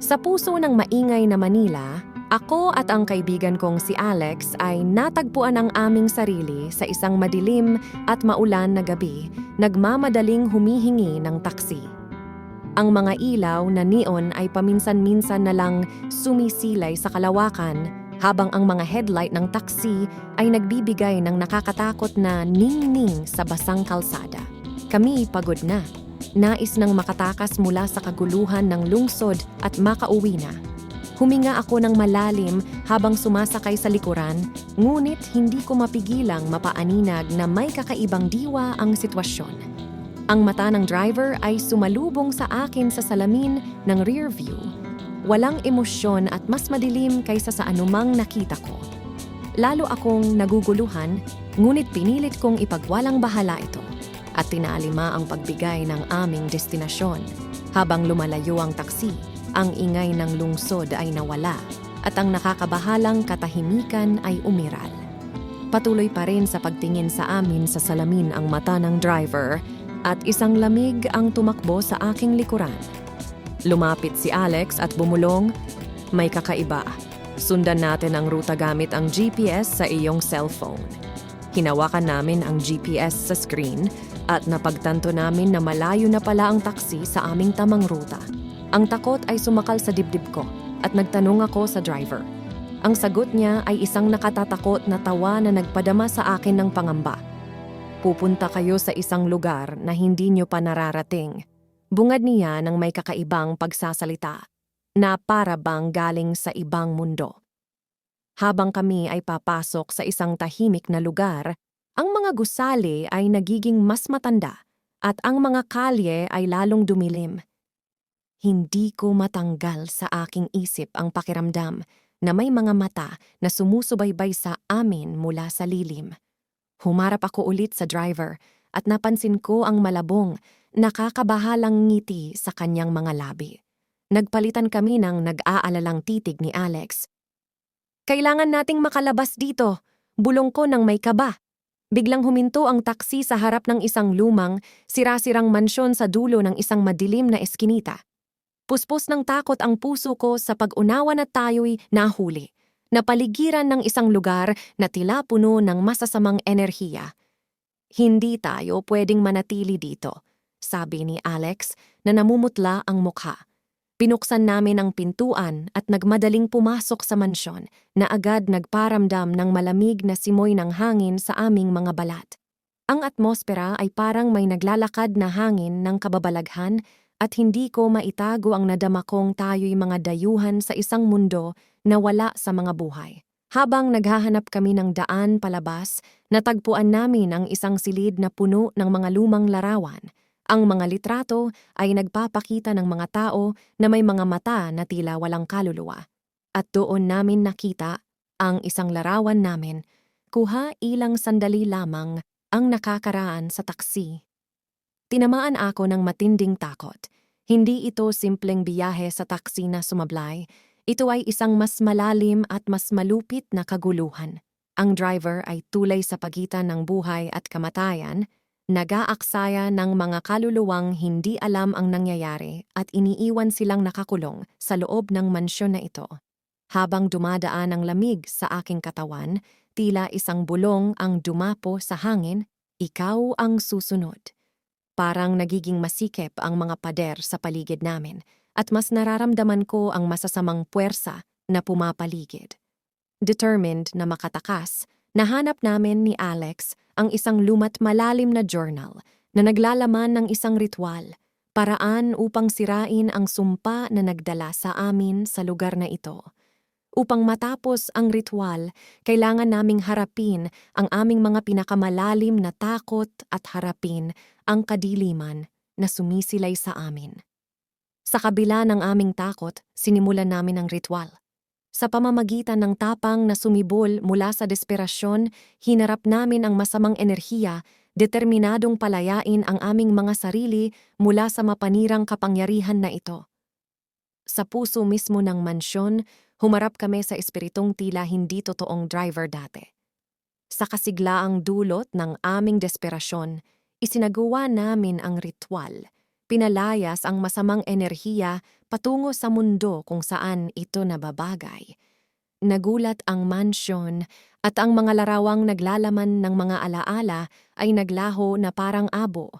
Sa puso ng maingay na Manila, ako at ang kaibigan kong si Alex ay natagpuan ang aming sarili sa isang madilim at maulan na gabi, nagmamadaling humihingi ng taksi. Ang mga ilaw na neon ay paminsan-minsan na lang sumisilay sa kalawakan, habang ang mga headlight ng taksi ay nagbibigay ng nakakatakot na ning-ning sa basang kalsada. Kami pagod na. Nais nang makatakas mula sa kaguluhan ng lungsod at makauwi na. Huminga ako ng malalim habang sumasakay sa likuran, ngunit hindi ko mapigilang mapaaninag na may kakaibang diwa ang sitwasyon. Ang mata ng driver ay sumalubong sa akin sa salamin ng rear view. Walang emosyon at mas madilim kaysa sa anumang nakita ko. Lalo akong naguguluhan, ngunit pinilit kong ipagwalang bahala ito at tinaalima ang pagbigay ng aming destinasyon. Habang lumalayo ang taksi, ang ingay ng lungsod ay nawala at ang nakakabahalang katahimikan ay umiral. Patuloy pa rin sa pagtingin sa amin sa salamin ang mata ng driver at isang lamig ang tumakbo sa aking likuran. Lumapit si Alex at bumulong, "May kakaiba. Sundan natin ang ruta gamit ang GPS sa iyong cellphone." Hinawakan namin ang GPS sa screen at napagtanto namin na malayo na pala ang taksi sa aming tamang ruta. Ang takot ay sumakal sa dibdib ko at nagtanong ako sa driver. Ang sagot niya ay isang nakatatakot na tawa na nagpadama sa akin ng pangamba. "Pupunta kayo sa isang lugar na hindi nyo pa nararating." Bungad niya ng may kakaibang pagsasalita na para bang galing sa ibang mundo. Habang kami ay papasok sa isang tahimik na lugar, ang mga gusali ay nagiging mas matanda at ang mga kalye ay lalong dumilim. Hindi ko matanggal sa aking isip ang pakiramdam na may mga mata na sumusubaybay sa amin mula sa lilim. Humarap ako ulit sa driver at napansin ko ang malabong, nakakabahalang ngiti sa kanyang mga labi. Nagpalitan kami ng nag-aalalang titig ni Alex. "Kailangan nating makalabas dito," bulong ko ng may kaba. Biglang huminto ang taksi sa harap ng isang lumang, sira-sirang mansyon sa dulo ng isang madilim na eskinita. Puspos ng takot ang puso ko sa pag-unawa na tayo'y nahuli, napaligiran ng isang lugar na tila puno ng masasamang enerhiya. "Hindi tayo pwedeng manatili dito," sabi ni Alex na namumutla ang mukha. Binuksan namin ang pintuan at nagmadaling pumasok sa mansyon na agad nagparamdam ng malamig na simoy ng hangin sa aming mga balat. Ang atmosfera ay parang may naglalakad na hangin ng kababalaghan at hindi ko maitago ang nadama kong tayo'y mga dayuhan sa isang mundo na wala sa mga buhay. Habang naghahanap kami ng daan palabas, natagpuan namin ang isang silid na puno ng mga lumang larawan. Ang mga litrato ay nagpapakita ng mga tao na may mga mata na tila walang kaluluwa. At doon namin nakita ang isang larawan namin, kuha ilang sandali lamang ang nakakaraan sa taksi. Tinamaan ako ng matinding takot. Hindi ito simpleng biyahe sa taksi na sumablay. Ito ay isang mas malalim at mas malupit na kaguluhan. Ang driver ay tulay sa pagitan ng buhay at kamatayan, nag-aaksaya ng mga kaluluwang hindi alam ang nangyayari at iniiwan silang nakakulong sa loob ng mansyon na ito. Habang dumadaan ang lamig sa aking katawan, tila isang bulong ang dumapo sa hangin, "Ikaw ang susunod." Parang nagiging masikip ang mga pader sa paligid namin at mas nararamdaman ko ang masasamang puwersa na pumapaligid. Determined na makatakas, nahanap namin ni Alex ang isang lumat malalim na journal na naglalaman ng isang ritual, paraan upang sirain ang sumpa na nagdala sa amin sa lugar na ito. Upang matapos ang ritual, kailangan naming harapin ang aming mga pinakamalalim na takot at harapin ang kadiliman na sumisilay sa amin. Sa kabila ng aming takot, sinimulan namin ang ritual. Sa pamamagitan ng tapang na sumibol mula sa desperasyon, hinarap namin ang masamang enerhiya, determinadong palayain ang aming mga sarili mula sa mapanirang kapangyarihan na ito. Sa puso mismo ng mansyon, humarap kami sa espiritong tila hindi totoong driver dati. Sa kasiglaang dulot ng aming desperasyon, isinagawa namin ang ritual. Pinalayas ang masamang enerhiya patungo sa mundo kung saan ito nababagay. Nagulat ang mansyon at ang mga larawang naglalaman ng mga alaala ay naglaho na parang abo.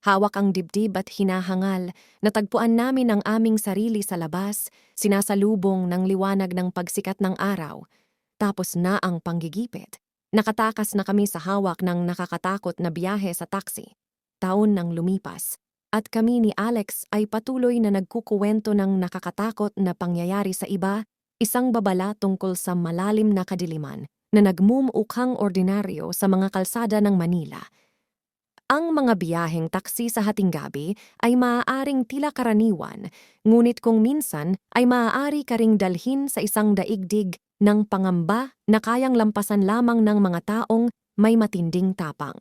Hawak ang dibdib at hinahangal, natagpuan namin ang aming sarili sa labas, sinasalubong ng liwanag ng pagsikat ng araw. Tapos na ang panggigipit. Nakatakas na kami sa hawak ng nakakatakot na biyahe sa taxi. Taon nang lumipas. At kami ni Alex ay patuloy na nagkukuwento ng nakakatakot na pangyayari sa iba, isang babala tungkol sa malalim na kadiliman na nagmumukhang ordinaryo sa mga kalsada ng Manila. Ang mga biyaheng taksi sa hating gabi ay maaaring tila karaniwan, ngunit kung minsan ay maaari ka ring dalhin sa isang daigdig ng pangamba na kayang lampasan lamang ng mga taong may matinding tapang.